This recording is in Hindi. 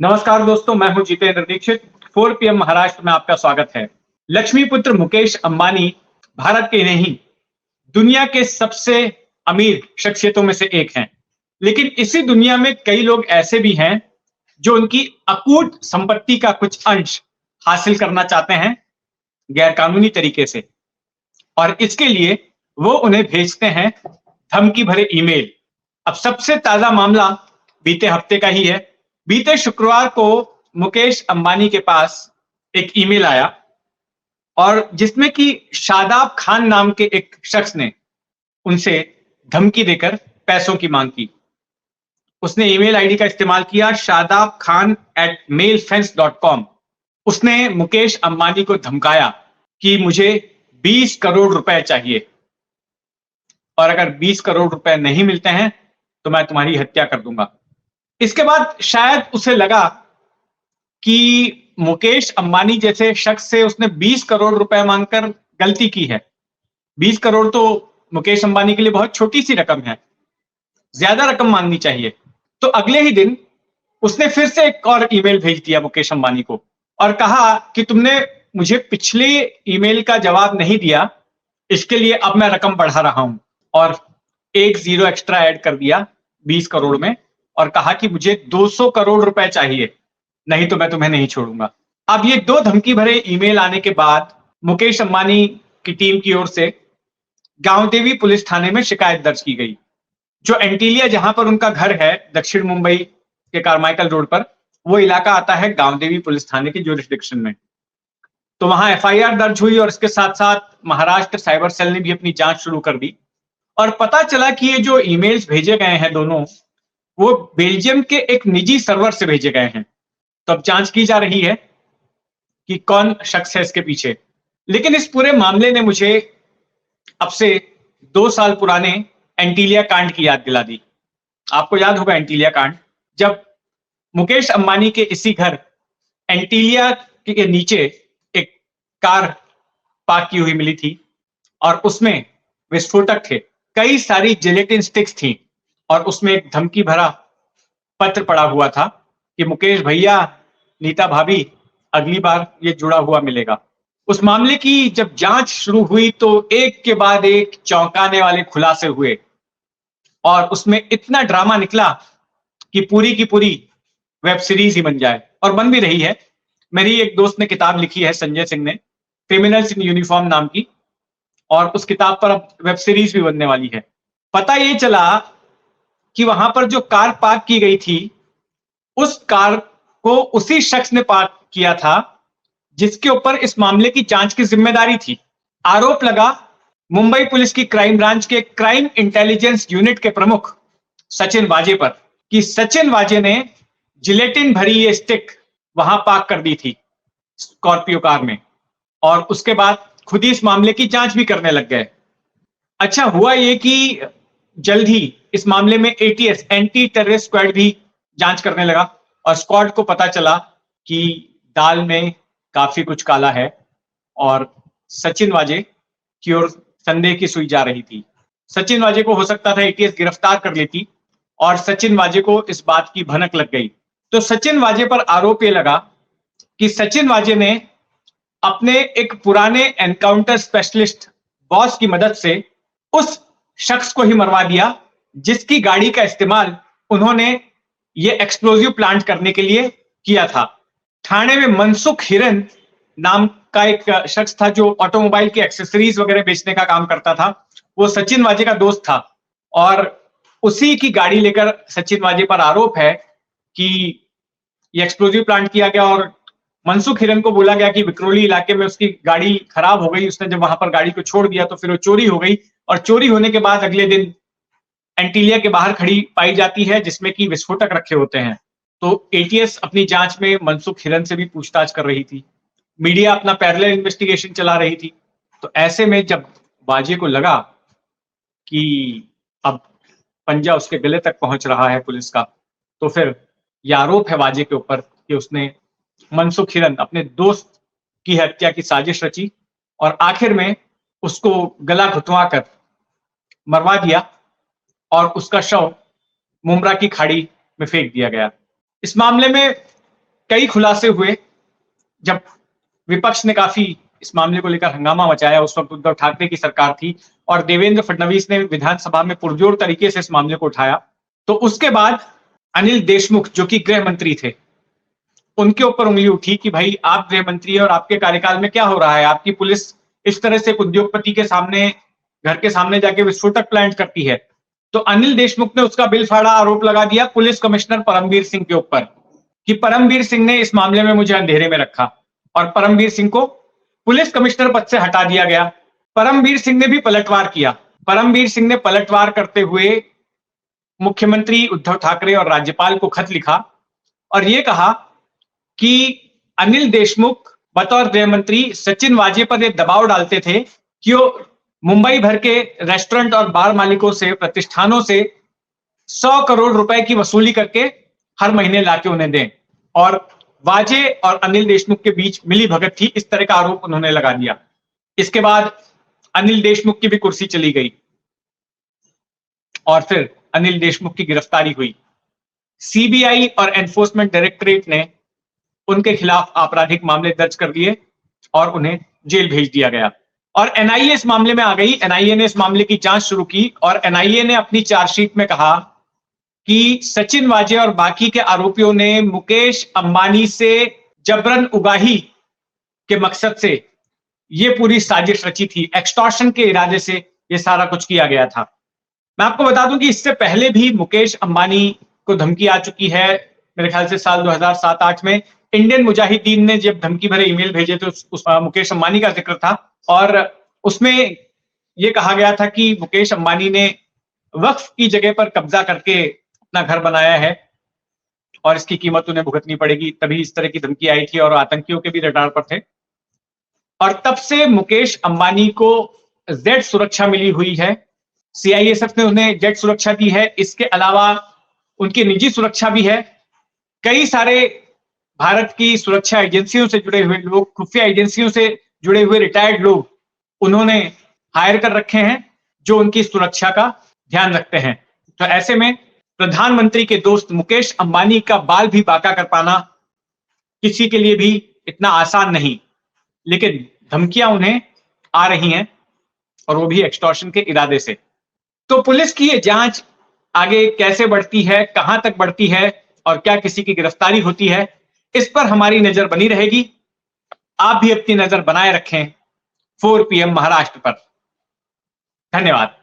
नमस्कार दोस्तों, मैं हूं जितेंद्र दीक्षित। 4 PM महाराष्ट्र में आपका स्वागत है। लक्ष्मीपुत्र मुकेश अंबानी भारत के नहीं, दुनिया के सबसे अमीर शख्सियतों में से एक हैं। लेकिन इसी दुनिया में कई लोग ऐसे भी हैं जो उनकी अकूत संपत्ति का कुछ अंश हासिल करना चाहते हैं गैरकानूनी तरीके से, और इसके लिए वो उन्हें भेजते हैं धमकी भरे ईमेल। अब सबसे ताजा मामला बीते हफ्ते का ही है। बीते शुक्रवार को मुकेश अंबानी के पास एक ईमेल आया और जिसमें कि शादाब खान नाम के एक शख्स ने उनसे धमकी देकर पैसों की मांग की। उसने ईमेल आईडी का इस्तेमाल किया shadabkhan@mailfence.com। उसने मुकेश अंबानी को धमकाया कि मुझे 20 करोड़ रुपए चाहिए और अगर 20 करोड़ रुपए नहीं मिलते हैं तो मैं तुम्हारी हत्या कर दूंगा। इसके बाद शायद उसे लगा कि मुकेश अंबानी जैसे शख्स से उसने 20 करोड़ रुपए मांगकर गलती की है। 20 करोड़ तो मुकेश अंबानी के लिए बहुत छोटी सी रकम है, ज्यादा रकम मांगनी चाहिए। तो अगले ही दिन उसने फिर से एक और ईमेल भेज दिया मुकेश अंबानी को और कहा कि तुमने मुझे पिछले ईमेल का जवाब नहीं दिया, इसके लिए अब मैं रकम बढ़ा रहा हूं, और एक जीरो एक्स्ट्रा ऐड कर दिया 20 करोड़ में और कहा कि मुझे 200 करोड़ रुपए चाहिए, नहीं तो मैं तुम्हें नहीं छोड़ूंगा। अब ये दो धमकी भरे ईमेल आने के बाद मुकेश अंबानी की टीम की ओर से गांवदेवी पुलिस थाने में शिकायत दर्ज की गई। जो एंटीलिया जहां पर उनका घर है, दक्षिण मुंबई के कारमाइकल रोड पर, वो इलाका आता है गांवदेवी पुलिस थाने के ज्यूरिसडिक्शन में। तो वहां एफआईआर दर्ज हुई और इसके साथ साथ महाराष्ट्र साइबर सेल ने भी अपनी जांच शुरू कर दी और पता चला कि ये जो ईमेल्स भेजे गए हैं दोनों, वो बेल्जियम के एक निजी सर्वर से भेजे गए हैं। तो अब जांच की जा रही है कि कौन शख्स है इसके पीछे। लेकिन इस पूरे मामले ने मुझे अब से 2 साल पुराने एंटीलिया कांड की याद दिला दी। आपको याद होगा एंटीलिया कांड, जब मुकेश अंबानी के इसी घर एंटीलिया के नीचे एक कार पार्क की हुई मिली थी और उसमें विस्फोटक थे, कई सारी जिलेटिन स्टिक्स थी और उसमें एक धमकी भरा पत्र पड़ा हुआ था कि मुकेश भैया, नीता भाभी, अगली बार ये जुड़ा हुआ मिलेगा। उस मामले की जब जांच शुरू हुई तो एक के बाद एक चौंकाने वाले खुलासे हुए और उसमें इतना ड्रामा निकला कि पूरी की पूरी वेब सीरीज ही बन जाए, और बन भी रही है। मेरी एक दोस्त ने किताब लिखी है, संजय सिंह ने, क्रिमिनल्स इन यूनिफॉर्म नाम की, और उस किताब पर अब वेब सीरीज भी बनने वाली है। पता ये चला कि वहां पर जो कार पार्क की गई थी, उस कार को उसी शख्स ने पार्क किया था जिसके ऊपर इस मामले की जांच की जिम्मेदारी थी। आरोप लगा मुंबई पुलिस की क्राइम ब्रांच के क्राइम इंटेलिजेंस यूनिट के प्रमुख सचिन वाजे पर कि सचिन वाजे ने जिलेटिन भरी ये स्टिक वहां पार्क कर दी थी स्कॉर्पियो कार में, और उसके बाद खुद ही इस मामले की जांच भी करने लग गए। अच्छा हुआ ये कि जल्द ही इस मामले में एटीएस, एंटी टेररिस्ट स्क्वाड भी जांच करने लगा और स्क्वाड को पता चला कि दाल में काफी कुछ काला है और सचिन वाजे की ओर संदेह की सुई जा रही थी। सचिन वाजे को हो सकता था एटीएस गिरफ्तार कर लेती और सचिन वाजे को इस बात की भनक लग गई। तो सचिन वाजे पर आरोप ये लगा कि सचिन वाजे ने अपने एक पुराने एनकाउंटर स्पेशलिस्ट बॉस की मदद से उस शख्स को ही मरवा दिया जिसकी गाड़ी का इस्तेमाल उन्होंने ये एक्सप्लोजिव प्लांट करने के लिए किया था। ठाणे में मनसुख हिरन नाम का एक शख्स था जो ऑटोमोबाइल की एक्सेसरीज वगैरह बेचने का काम करता था। वो सचिन वाजे का दोस्त था और उसी की गाड़ी लेकर सचिन वाजे पर आरोप है कि ये एक्सप्लोजिव प्लांट किया गया और मनसुख हिरन को बोला गया कि विक्रोली इलाके में उसकी गाड़ी खराब हो गई। उसने जब वहां पर गाड़ी को छोड़ दिया तो फिर वो चोरी हो गई और चोरी होने के बाद अगले दिन एंटीलिया के बाहर खड़ी पाई जाती है जिसमें कि विस्फोटक रखे होते हैं। तो एटीएस अपनी जांच में मनसुख हिरन से भी पूछताछ कर रही थी, मीडिया अपना पैरेलल इन्वेस्टिगेशन चला रही थी। तो ऐसे में जब बाजे को लगा कि अब पंजा उसके गले तक पहुंच रहा है पुलिस का, तो फिर यह आरोप है बाजे के ऊपर कि उसने मनसुख हिरन, अपने दोस्त की हत्या की साजिश रची और आखिर में उसको गला घुटवा कर मरवा दिया और उसका शव मुंब्रा की खाड़ी में फेंक दिया गया। इस मामले में कई खुलासे हुए जब विपक्ष ने काफी इस मामले को लेकर हंगामा मचाया। उस वक्त उद्धव ठाकरे की सरकार थी और देवेंद्र फडणवीस ने विधानसभा में पुरजोर तरीके से इस मामले को उठाया। तो उसके बाद अनिल देशमुख, जो कि गृह मंत्री थे, उनके ऊपर उंगली उठी कि भाई आप गृह मंत्री हैं और आपके कार्यकाल में क्या हो रहा है, आपकी पुलिस इस तरह से उद्योगपति के सामने, घर के सामने जाके विस्फोटक प्लांट करती है। तो अनिल देशमुख ने उसका बिल फाड़ा, आरोप लगा दिया पुलिस कमिश्नर परमवीर सिंह के ऊपर कि परमवीर सिंह ने इस मामले में मुझे अंधेरे में रखा, और परमवीर सिंह को पुलिस कमिश्नर पद से हटा दिया गया। परमवीर सिंह ने भी पलटवार किया। परमवीर सिंह ने पलटवार करते हुए मुख्यमंत्री उद्धव ठाकरे और राज्यपाल को खत लिखा और यह कहा कि अनिल देशमुख बतौर गृह मंत्री सचिन वाजे पर यह दबाव डालते थे कि वो मुंबई भर के रेस्टोरेंट और बार मालिकों से, प्रतिष्ठानों से 100 करोड़ रुपए की वसूली करके हर महीने लाके उन्हें दें, और वाजे और अनिल देशमुख के बीच मिली भगत थी, इस तरह का आरोप उन्होंने लगा दिया। इसके बाद अनिल देशमुख की भी कुर्सी चली गई और फिर अनिल देशमुख की गिरफ्तारी हुई। सीबीआई और एनफोर्समेंट डायरेक्टरेट ने उनके खिलाफ आपराधिक मामले दर्ज कर दिए और उन्हें जेल भेज दिया गया। और एनआईए इस मामले में आ गई। एनआईए ने इस मामले की जांच शुरू की और एनआईए ने अपनी चार्जशीट में कहा कि सचिन वाजे और बाकी के आरोपियों ने मुकेश अंबानी से जबरन उगाही के मकसद से यह पूरी साजिश रची थी, एक्सटॉर्शन के इरादे से यह सारा कुछ किया गया था। मैं आपको बता दूं कि इससे पहले भी मुकेश अंबानी को धमकी आ चुकी है। मेरे ख्याल से साल 2007-8 में इंडियन मुजाहिदीन ने जब धमकी भरे ईमेल भेजे तो उस मुकेश अंबानी का जिक्र था और उसमें यह कहा गया था कि मुकेश अंबानी ने वक्फ की जगह पर कब्जा करके अपना घर बनाया है और इसकी कीमत उन्हें भुगतनी पड़ेगी, तभी इस तरह की धमकी आई थी और आतंकियों के भी रडार पर थे। और तब से मुकेश अंबानी को जेड सुरक्षा मिली हुई है। सीआईएसएफ ने उन्हें जेड सुरक्षा दी है। इसके अलावा उनकी निजी सुरक्षा भी है। कई सारे भारत की सुरक्षा एजेंसियों से जुड़े हुए लोग, खुफिया एजेंसियों से जुड़े हुए रिटायर्ड लोग उन्होंने हायर कर रखे हैं जो उनकी सुरक्षा का ध्यान रखते हैं। तो ऐसे में प्रधानमंत्री के दोस्त मुकेश अंबानी का बाल भी बांका कर पाना किसी के लिए भी इतना आसान नहीं, लेकिन धमकियां उन्हें आ रही हैं और वो भी एक्सटॉर्शन के इरादे से। तो पुलिस की ये जांच आगे कैसे बढ़ती है, कहां तक बढ़ती है और क्या किसी की गिरफ्तारी होती है, इस पर हमारी नजर बनी रहेगी। आप भी अपनी नजर बनाए रखें 4 PM महाराष्ट्र पर। धन्यवाद।